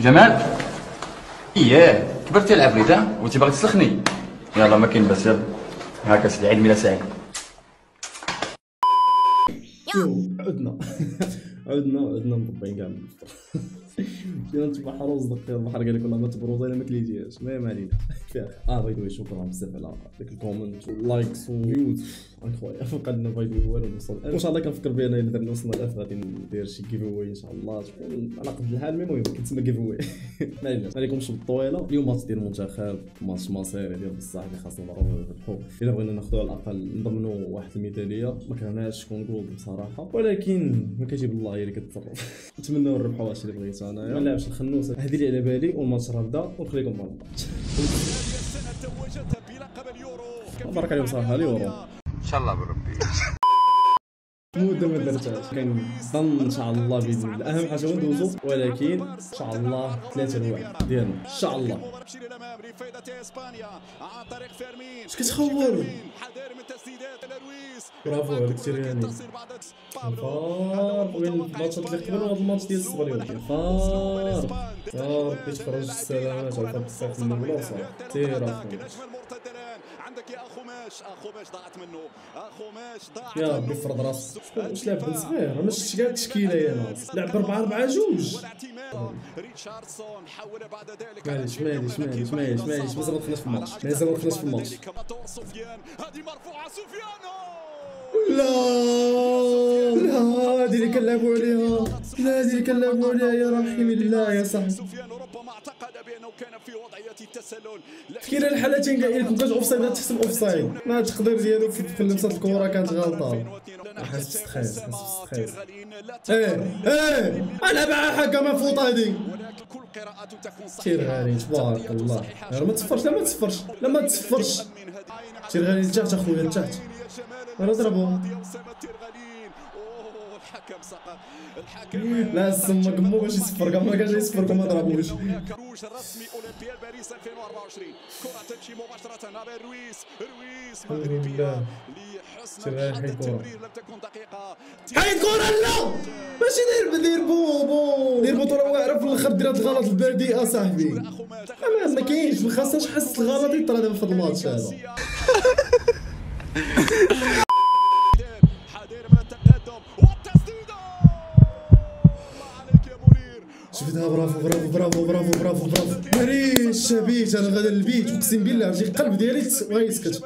جمال، اييه كبرتي العفريت وانت باغي تسلخني. يلا ما كاين باس، يلا هاكا سيدي، عيد ميلاد سعيد. عدنا عدنا مطبعين كاع من الفطر. مشينا نتبع حروز دقيق البحر، قال لك والله ما تبروز الا ما كليتيهاش. المهم علينا فيها. باي ذا واي شكرا بزاف على داك الكومنت واللايكس والفيوز انكرويابل. فوق لنا باي ذا واي والو نوصل ان شاء الله. كنفكر بان الا درنا وصلنا ل 1000 غادي ندير شي جيف اواي ان شاء الله، تكون على قد الحال. المهم كنتسمى جيف اواي. ما عليكمش بالطويله. اليوم ماتش ديال المنتخب، ماتش مصيري ديال بصح اللي خاصنا نربحو. الا بغينا ناخذو على الاقل نضمنوا واحد الميداليه. ما كرهناش تكون جول بصراحه، ولكن ما كتجيب الله هي اللي كتصرف. نتمنوا نربحوا. واش اللي بغيت انايا ما نلعبش الخنوسه هذه اللي على بالي، والماتش راه بدا ونخليكم مع الماتش. بارك عليهم صراحه اليورو ان شاء الله بربي. مده ما درتهاش، كنظن ان شاء الله باذن الله. اهم حاجه ندوزو، ولكن ان شاء الله 3-1 ديالنا ان شاء الله. اش كتخول؟ برافو عليك تيرياني. فار وين الماتشات اللي قبل وهذا الماتش ديال الصبر اليوم. فار يا ربي تخرج السلامات على فهاد الصيف من البلاصه. سير اخويا عندك يا اخوماش ضاعت منه. اخوماش ضاعت يا ربي فرض راسك. واش لعب بن صغير؟ ما شفتش كاع التشكيله يا ناس. لعب 4-4-2. ريتشاردسون حول بعد ذلك. معليش مازال ما دخلناش في الماتش. هذه مرفوعه سفيان. لا هذه اللي كنلعبوا عليها، يا رحيم الله يا صاحبي. سفيان ربما اعتقد بانه كان في وضعيه التسلل. في كلا الحالتين كاع الا كنت اوفسايد غتحسب اوفسايد. ما التقدير ديالو في لمسه الكره كانت غلطه. حاسس بستخيص. انا مع حكم فوطادي. سير غالي تبارك الله. ما تصفرش. سير غالي لتحت اخويا، لتحت. راه ضربو. الحكم سقط. لا السما قمو باش يصفر، كاع ما كانش يصفر كما ضربوش. الخروج الرسمي اولمبياد باريس 2024. كرة تمشي مباشرة على رويس مغربية لحسن الحظ. التمرير لم تكن دقيقة. حيد كرة لا ماشي دير بطولة واعرة في الاخر. دير هاد الغلط البرديئة صاحبي. ما كاينش، ما خاصناش حس الغلط يطرا دابا في هاد الماتش هذا. شفتها. برافو ماريش شابيت. انا غادا للبيت اقسم بالله رجع القلب ديالي غيسكت.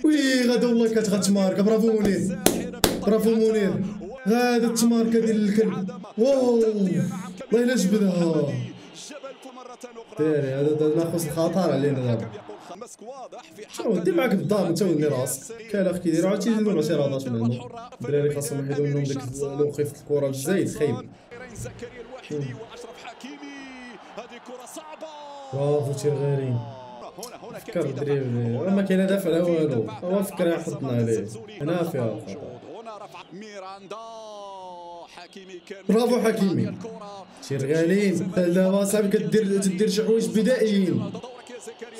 وي غادا والله غتماركه. برافو منير. غادا التماركه ديال الكلب. واو والله الا جبدها. داري هذا ناقص الخطر علينا دابا. شنو دير معاك الدار انت ولي راسك. كاين اخ كيديروا عاد تيزيدوا مع شي رادات منهم. الدراري خاصهم يحيدوا منهم داك لو خيفت الكره الزايد خايب. زكريا الوحيدي واشرف حكيمي. هذه كره صعبه. برافو تيرغالي. فكر دريبلي ما كاين دافع لا والو. هو فكر يحطنا عليه هنا فيها هنا رفع ميراندا. حكيمي كان برافو حكيمي. تيرغالي دابا صاحبي كدير شي حوايج بدائيين.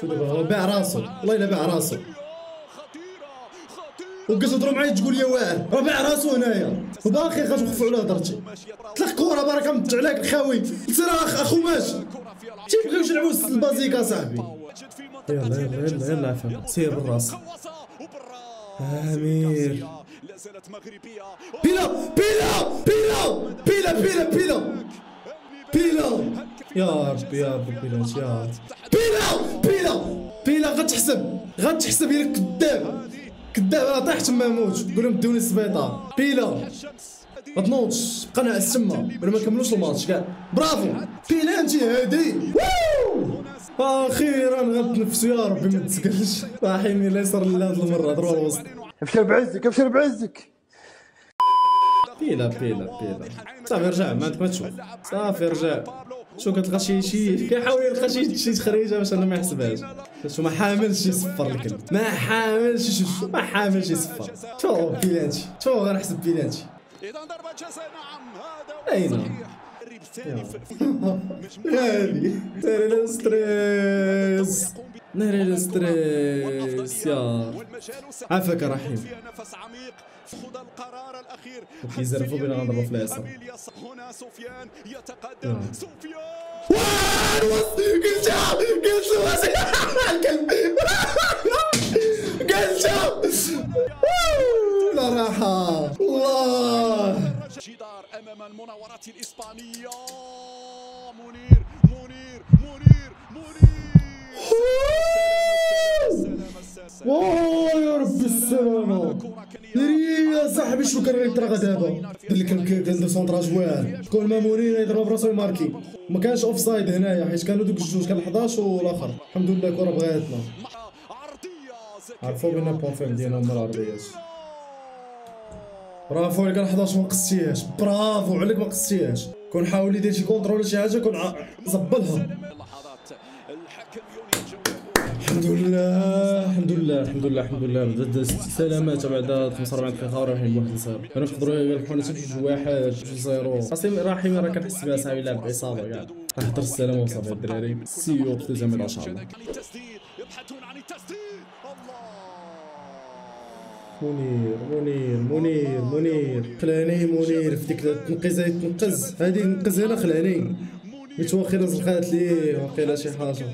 شو دابا هو باع راسو، والله الا باع راسو. وكتهضروا معايا تقول لي واعر، راه باع راسو هنايا وباقي غتوقفوا على هضرتي. طلق كره بركه متع عليك الخاوي. سير اخو ماشي تيبغيوش يلعبوا البازيكا صاحبي. يلا عفوا سير بالراس. امير لازالت مغربيه. بيلا يا ربي بيلا غتحسب يا كذاب. راه طاح تما موت. قول لهم دوني السبيطار. بيلا ما تنوضش بقى ناعس تما ولا ما كملوش الماتش كاع. برافو بيلانتي هادي. اخيرا غنتنفسوا يا ربي ما تسكرش. راحين اليسار لهاد المره ضربه الوسط. ابشر بعزك. بيلا صافي رجع ما عندك ما تشوف. صافي رجع شو كتلقى شي كيحاول يلقى شي تخريجه باش انا ما يحسبهاش. شو ما حاملش يصفر الكلب. ما حاملش يصفر. شوف بيلانتي. غير نحسب بيلانتي. اذا ضربه جزاء. نعم هذا اين هذه ستريس. نهري الستريس يا عافاك رحيم. خذ القرار الاخير كيزرفوا بينا غنضربوا في اليسار. هنا سفيان يتقدم سفيان قلت لا راحة الله. جدار امام المناورات الاسبانيه. منير منير منير منير. واو يا ربي السلامة. يا صاحبي شنو كان غيطرا دابا؟ اللي كان دو سونطراج واعر. كل ما منير يضرب براسو يماركي. ما كانش اوف سايد هنايا حيت كانوا دوك الجوج، كان 11 والاخر. الحمد لله الكره بغاتنا. عرفوا بنا بون فيم ديالنا هما العرضيات. برافو عليك 11 ما قصتيهاش، برافو عليك ما قصتيهاش. كون حاول يدير شي كونترول ولا شي حاجه كون زبلها. الحمد لله الحمد لله الحمد لله الحمد لله. بدات سلامات بعد 45 دقيقه ورايحين بواحد الصفر. كانوا يقدروا يربحونا حتى ب 2-1 2-0. اصاحبي راه كنحس بها صاحبي لاعب اصابه كاع. نحضر السلامه وصافي الدراري. سيو في دوزيام ان شاء الله. يبحثون عن التسديد. منير خلاني منير في ديك التنقيزه يتنقز. هذه نقز هنا خلاني متوخيله زلقات ليه واقيلا شي حاجه.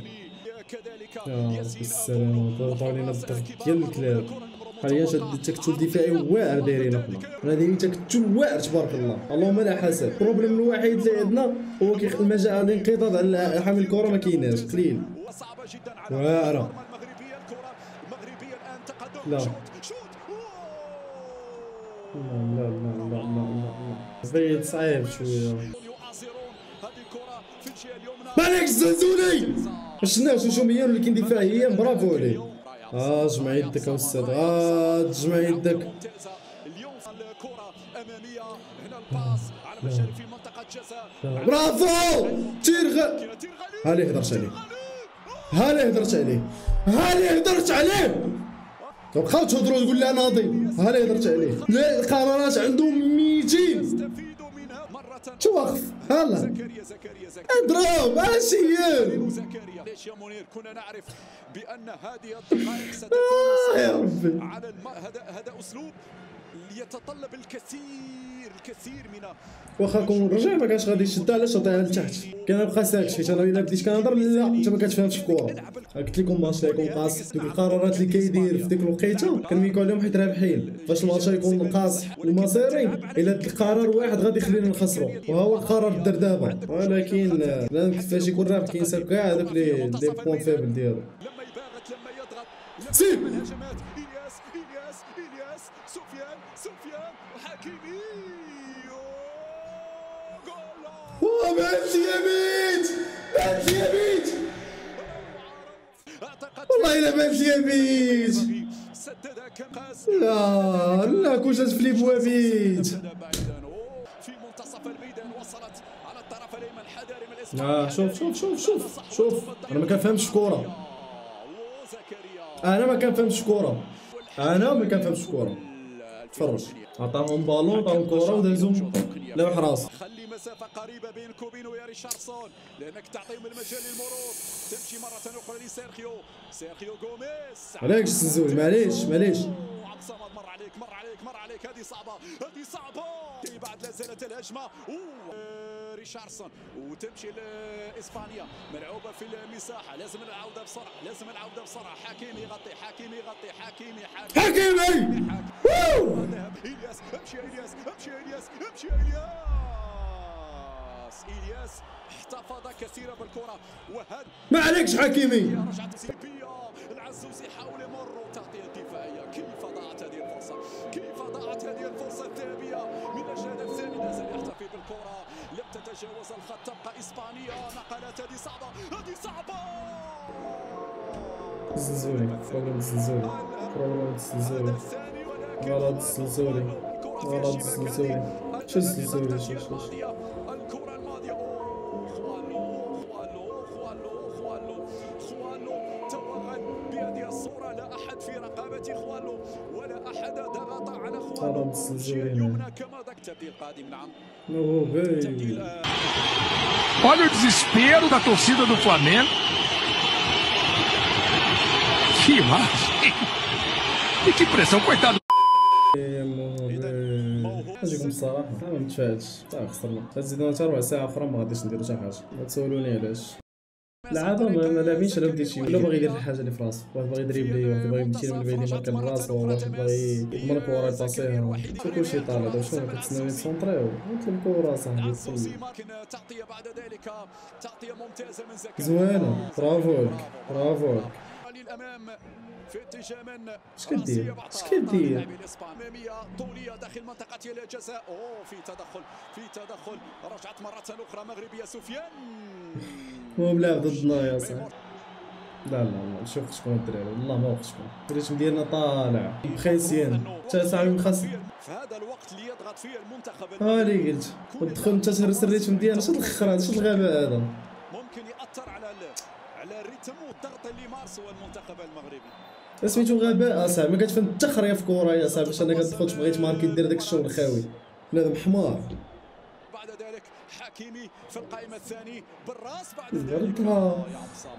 يا ربي السلامة. ضربوا علينا بالضغط ديال الكلاب. حاليا شاد تكتل دفاعي واعر دايرين اخنا. هذه تكتل واعر تبارك الله اللهم لا حسن. البروبليم الوحيد اللي عندنا هو المجال الانقضاض على حامل الكره ما كايناش قليل. واعره لا بعيد صعيب شويه. مالك الزنزوني ما شفناش هجوميا ولكن دفاعيا برافو عليك. جمع يدك استاذ، جمع يدك. اليوم الكره اماميه هنا الباس على مشاري في منطقه جزاء. برافو تيرغ. هالي هضرت عليه بقاو تهضروا تقول لي ناضي. هالي هضرت عليه. لا القرارات عندهم 200. توقف هلا اضرب اشياء. ليش يا منير كنا نعرف بان هذه الدقائق ستكون يا ربي على هذا اسلوب يتطلب الكثير من واخا كون رجع ما كانش غادي يشدها. علاش عطيها لتحت؟ كنبقى ساكت حيت انا الا بديت كنهضر لا انت ما كتفهمش في الكره. قلت لكم ماتش يكون قاص. دوك القرارات اللي كيدير في ديك الوقيته كنميكو عليهم حيت رابحين. فاش الماتش يكون قاص ومصيري الا القرار واحد غادي يخلينا نخسروا وها هو القرار الدر دابا. ولكن لازم كيفاش يكون رابح كينسى كاع هذوك لي بوين فيبل ديالو. لما يضغط سيب الهجمات. إلياس سفيان وحكيمي. بنت يميت والله الا بنت يميت. لا كون جات فليب وابيت في منتصف الميدان. وصلت على الطرف الايمن حذاري من الاسبان. شوف انا ما كنفهمش الكره. انا ما كنفهمش الكره. تفرج عطاهم بالون عطاهم كره ودازهم لوح راسه. خلي مسافه قريبه بينك وبينه يا ريشاردسون لانك تعطيهم المجال للمرور. تمشي مره اخرى لسيرخيو غوميز. علاش الزنزول معليش عبد الصمد مر عليك. هذه صعبه. بعد لا زالت الهجمه. ريشاردسون وتمشي لاسبانيا ملعوبه في المساحه. لازم العوده بسرعه. حكيمي يغطي. إلياس امشي إلياس احتفظ كثيرا بالكره. وهذا ما عليكش حكيمي. رجعت سيبيا. العزوز يحاول يمر وتغطيه دفاعيه. كيف ضاعت هذه الفرصه الذهبيه من الجهه الثانيه. لازم يحتفي بالكره. لم تتجاوز الخط. تبقى اسبانيا. نقلات. هذه صعبه. الزنزولي غلط الزنزولي. شو الزنزولي الكره الماضيه. خوالو توغل بهذه الصوره. لا احد في رقبه خوالو ولا احد ضغط على خوالو. اليمنى كما ذاك التبديل القادم. نعم olha o desespero da torcida do Flamengo. Que imagem! E que pressão, coitado! نجيكم الصراحة ما متفائلش خسرنا تزيدونا حتى ربع ساعة أخرى ما غاديش نديرو شي حاجة ما تسولوني علاش العادة ما لاعبينش على بديتي ولا باغي يدير الحاجة اللي في راسو واحد باغي يدريبلي واحد باغي يمشي من بعيد يماركا من راسو واحد باغي يضمن الكورة يباسيها كلشي طالع دابا شنو كتسناو يتسونطريو قلت الكورة صاحبي تغطية بعد ذلك تغطية ممتازة من زكريا زوينة برافو برافو للامام في اتجاه من اش كدير اماميه طوليه داخل منطقه الجزاء. في تدخل رجعت مره اخرى مغربيه سفيان هو ملاعب ضدنا يا صاحبي. لا شوف شكون الدراري والله ما واخد شكون الريتم ديالنا طالع خايسين حتى صاحبي خاص في هذا الوقت اللي يضغط فيه المنتخب اللي قلت ودخل انت تهرس الريتم ديالنا شد الخرا شد الغباء هذا ممكن ياثر على الريتم والضغط اللي مارسه المنتخب المغربي. سميتو غباء اصاحبي ما كتفهم حتى خريه في كوره يا صاحبي باش انا كتدخل تبغي تماركي دير داك الشغل خاوي بنادم حمار. بعد ذلك حكيمي في القائمه الثاني بالراس بعد ذلك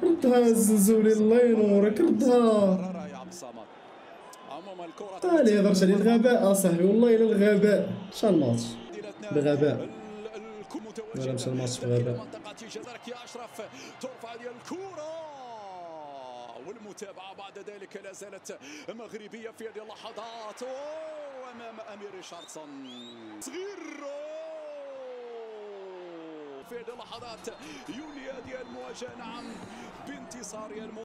ردها الزنزولي الله ينورك ردها يا عبد الصمد. عموما الكره تالي هضرت على الغباء اصاحبي والله الا الغباء شا الماتش بغباء ولا مشى الماتش بغباء. منطقه جزرك يا اشرف ترفع ديال الكره والمتابعه بعد ذلك لا زالت مغربيه في هذه اللحظات امام امير ريشاردسون صغير في هذه اللحظات يولي هذه المواجهه نعم بانتصار